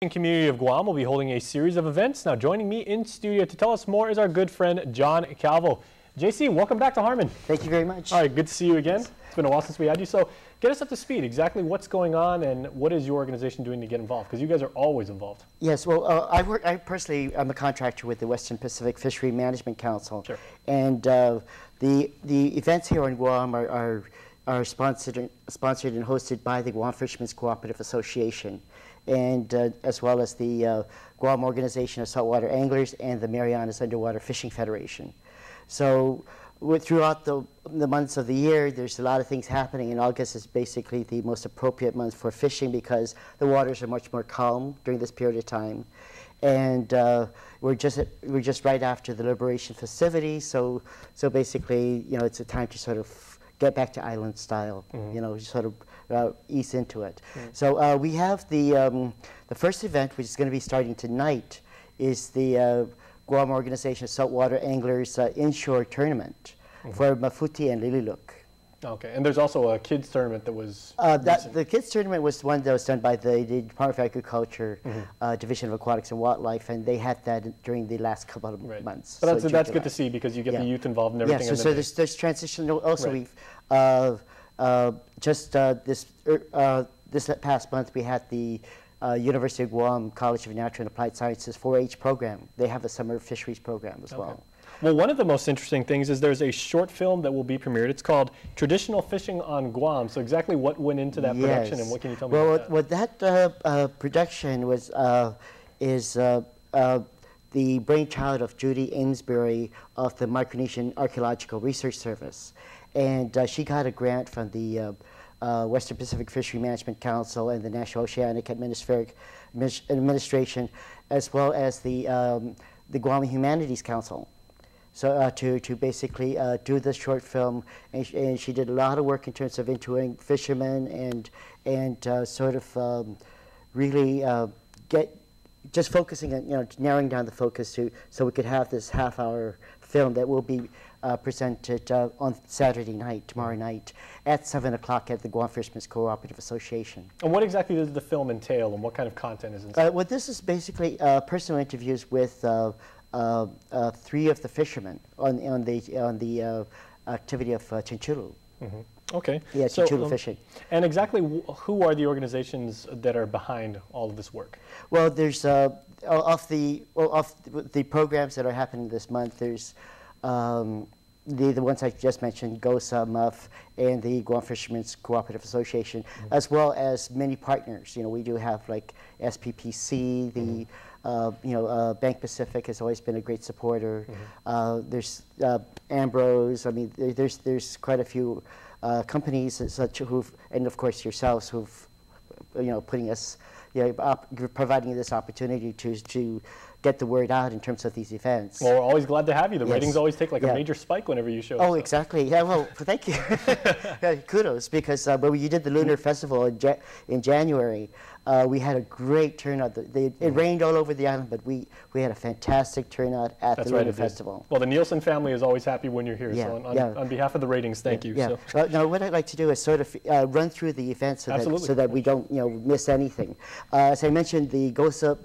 Community of Guam will be holding a series of events. Now joining me in studio to tell us more is our good friend John Calvo. JC, welcome back to Harmon. Thank you very much. All right, good to see you again. It's been a while since we had you. So get us up to speed. Exactly what's going on and what is your organization doing to get involved? Because you guys are always involved. Yes, well, I personally am a contractor with the Western Pacific Fishery Management Council. Sure. And the events here in Guam are sponsored and hosted by the Guam Fishermen's Cooperative Association, and as well as the Guam Organization of Saltwater Anglers and the Marianas Underwater Fishing Federation. So throughout the months of the year, there's a lot of things happening, and August is basically the most appropriate month for fishing because the waters are much more calm during this period of time. And we're just right after the Liberation festivities, so basically, you know, it's a time to sort of get back to island style, you know, sort of ease into it. So we have the first event, which is going to be starting tonight, is the Guam Organization of Saltwater Anglers inshore tournament for Mafuti and Lililuk. Okay, and there's also a kids tournament that was the kids tournament was one that was done by the Department of Agriculture, Division of Aquatics and Wildlife, and they had that during the last couple of months. But that's good to see because you get the youth involved and everything. Yeah, so there's transition. Also, we've this past month we had the University of Guam College of Natural and Applied Sciences 4-H program. They have a summer fisheries program as well. Well, one of the most interesting things is there's a short film that will be premiered. It's called Traditional Fishing on Guam. So exactly what went into that production and what can you tell me about that? Well, that production was the brainchild of Judy Amesbury of the Micronesian Archaeological Research Service. And she got a grant from the Western Pacific Fishery Management Council and the National Oceanic Administration, as well as the Guam Humanities Council. So to basically do this short film, and she did a lot of work in terms of interviewing fishermen and sort of really just focusing on, you know, narrowing down the focus so we could have this half-hour film that will be presented on Saturday night, tomorrow night, at 7 o'clock at the Guam Fishermen's Cooperative Association. And what exactly does the film entail, and what kind of content is inside? Well, this is basically personal interviews with 3 of the fishermen on the activity of chinchulu. Okay. Yeah, chinchulu fishing. And exactly who are the organizations that are behind all of this work? Well, there's of the programs that are happening this month. There's the ones I just mentioned, GOSA, MUF, and the Guam Fishermen's Cooperative Association, as well as many partners. You know, we do have like SPPC, the Bank Pacific has always been a great supporter. There's Ambrose. I mean, there's quite a few companies such and of course yourselves who've, putting us, providing this opportunity to get the word out in terms of these events. Well, we're always glad to have you. The ratings always take like a major spike whenever you show up. Oh, exactly. Yeah, well, thank you. Kudos, because when you did the Lunar Festival in January, we had a great turnout. It rained all over the island, but we had a fantastic turnout at the Lunar Festival. Well, the Nielsen family is always happy when you're here. So on behalf of the ratings, thank you. Yeah. So. Now, what I'd like to do is sort of run through the events so that we don't miss anything. As I mentioned, the GOSA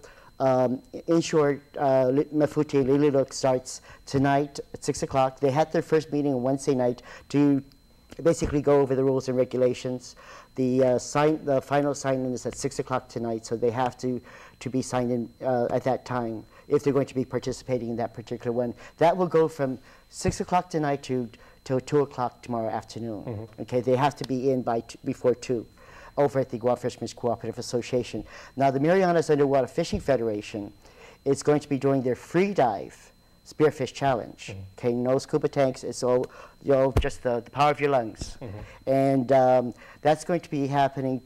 inshore Mafuti Lililuk starts tonight at 6 o'clock. They had their first meeting on Wednesday night to basically go over the rules and regulations. The final sign-in is at 6 o'clock tonight, so they have to be signed in at that time if they're going to be participating in that particular one. That will go from 6 o'clock tonight till 2 o'clock tomorrow afternoon. Okay, they have to be in before 2. Over at the Guam Fishermen's Cooperative Association. Now, the Marianas Underwater Fishing Federation is going to be doing their free dive spearfish challenge. Okay, no scuba tanks. It's all just the power of your lungs, and that's going to be happening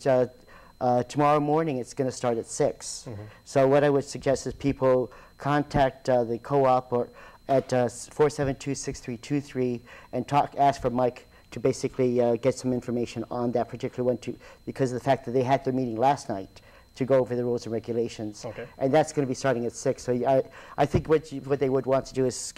tomorrow morning. It's going to start at 6. So what I would suggest is people contact the co-op or at 472-6323 and ask for Mike to basically get some information on that particular one, because of the fact that they had their meeting last night to go over the rules and regulations. And that's going to be starting at 6. So I think what they would want to do is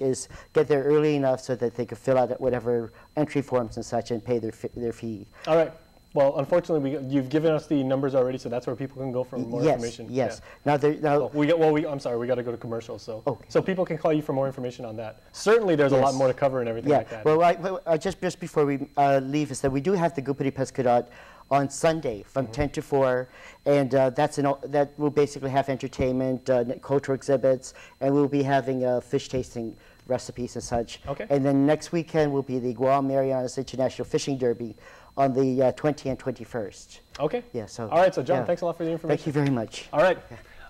get there early enough so that they could fill out whatever entry forms and such and pay their fee. All right. Well, unfortunately, you've given us the numbers already, so that's where people can go for more information. Yes. Yeah. Now, I'm sorry, we got to go to commercials, so okay. So people can call you for more information on that. Certainly, there's a lot more to cover and everything like that. Well, just before we leave, is that we do have the Gupati Pescadat on Sunday from 10 to 4, and that will basically have entertainment, cultural exhibits, and we'll be having fish tasting recipes and such. Okay. And then next weekend will be the Guam Marianas International Fishing Derby on the 20th and 21st. Okay. Yeah. So. All right. So John, thanks a lot for the information. Thank you very much. All right.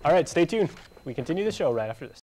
All right. Stay tuned. We continue the show right after this.